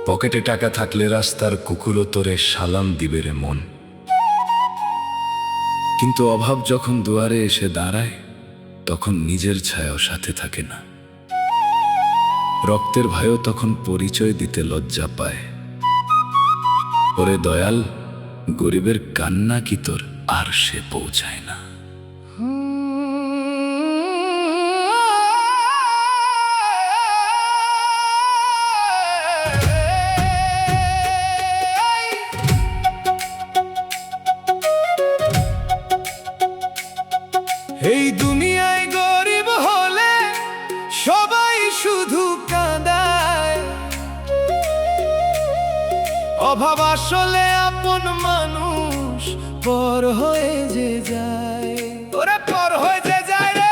পকেটে টাকা থাকলে রাস্তার কুকুরও তোরে সালাম দিবে রে মন। কিন্তু অভাব যখন দুয়ারে এসে দাঁড়ায়, তখন নিজের ছায়াও সাথে থাকে না। রক্তের ভাইও তখন পরিচয় দিতে লজ্জা পায়। ওরে দয়াল, গরিবের কান্না কি তোর আর সে পৌঁছায় না। এই দুনিয়ায় গরিব হলে সবাই শুধু কাঁদায়, অভাব আসলে আপন মানুষ পর হয়ে যে যায়, ওরা পর হয়ে যে যায় রে।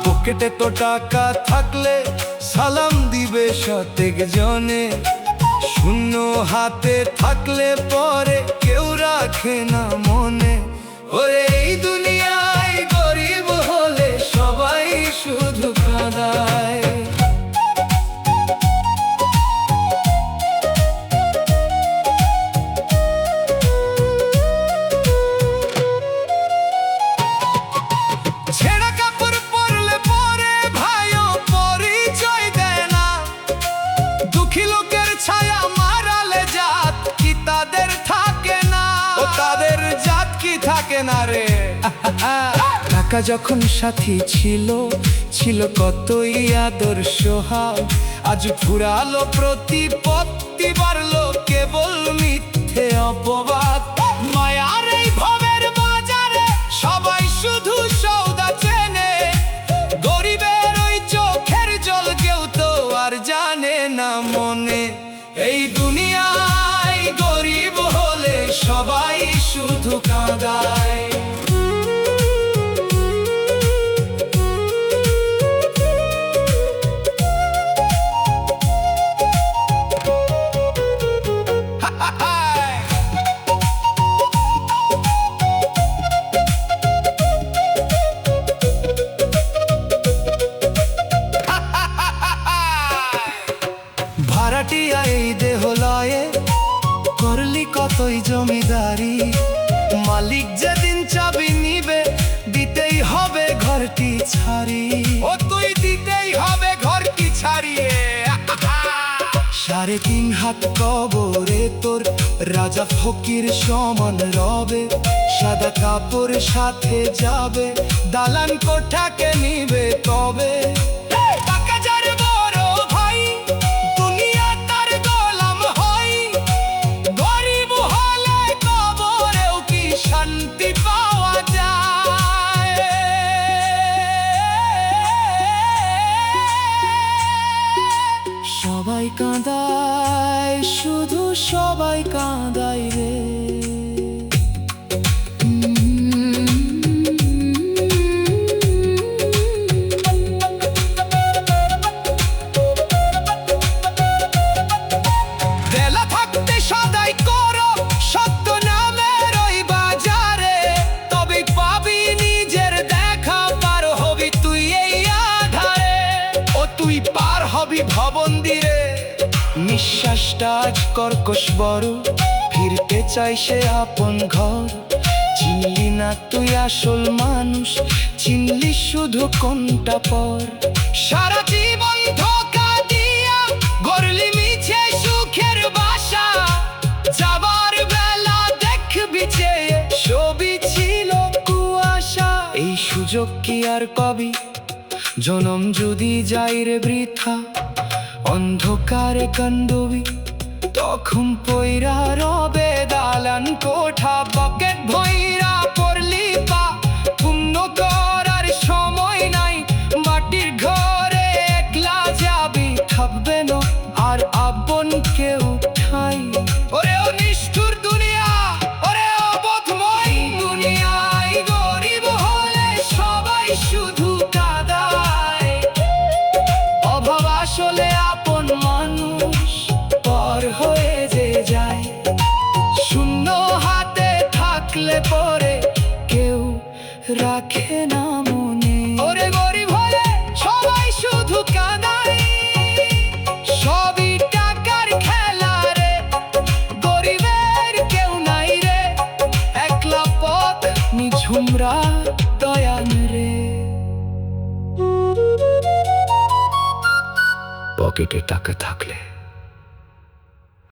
পকেটে তো টাকা থাকলে সালাম দিবে শতেক জনে, শূন্য হাতে থাকলে পরে কেউ রাখে না মনে। ওরে এই দুনিয়ায় গরিব হলে সবাই শুধু কাঁদায়। ছেঁড়া কাপড় পরলে পরে ভাইও পরিচয় দেয় না, দুঃখী লোকের ছায়া মারালে জাত কি তাদের থাকে না, ও তাদের জাত কি থাকে না রে। টাকা যখন সাথী ছিল, ছিল কতই আদর সোহাগ, আজ ফুরালো প্রতিপত্তি, বাড়লো কেবল মিথ্যে অপবাদ। মায়ার এই ভবের বাজারে সবাই শুধু সওদা চেনে, গরিবের ওই চোখের জল কেউ তো আর জানে না মনে। এই দুনিয়ায় গরিব হলে সবাই শুধু কাঁদায়। ভাড়াটিয়া এই দেহ লয়ে করলি কতই জমিদারি, মালিক যেদিন চাবি নিবে দিতেই হবে ঘরটি ছাড়ি, ও তুই দিতেই হবে ঘরটি ছাড়িয়ে। 3.5 হাত কবরে তোর রাজা ফকির সমান রবে, সাদা কাপড় সাথে যাবে, দালান কোঠাকে নিবে তবে। শান্তি পাওয়া যায়, সবাই কাঁদায়, শুধু সবাই কাঁদায় রে। বেলা থাকতে সদাই করো সত্য নামের ওই বাজারে, তবে পাবি নিজের দেখা, পার হবি তুই এই আধারে, ও তুই পার হবি ভবন্দিরে। নিঃশ্বাসটা আজ কর্কশ বড়, ফিরতে চাই সে আপন ঘর। চিনলি না তুই আসল মানুষ, চিনলি শুধু কোনটা পর। সারা জীবন ধোঁকা দিয়া গড়লি মিছে সুখের বাসা, যাবার বেলা দেখবি চেয়ে সবই ছিল কুয়াশা। এই সুযোগ কি আর কবি, জনম যদি যাই রে বৃথা, অন্ধকারে কান্দবি তখন পয়রা রবে দালান কোঠা। পকেট ভৈরা পড়লি পা, পুণ্য করার সময় নাই, মাটির ঘরে একলা যাবি, থাকবে না আর আপন কেউ ঠাই। ওরে ও নিষ্ঠুর দুনিয়া, ওরে অবোধময় দুনিয়ায় গরিব হলে সবাই শুধু কাঁদায়, অভাব আসলে আপন মানুষ পর হয়ে যে যায়। শূন্য রাখে না মনে। ওরে গরিব হয়ে সবাই শুধু কাঁদাই, সবই টাকার খেলা রে, গরিবের কেউ নাই রে, একলা পথ নিঝুমরা দয়াল রে। পকেটে টাকা থাকলে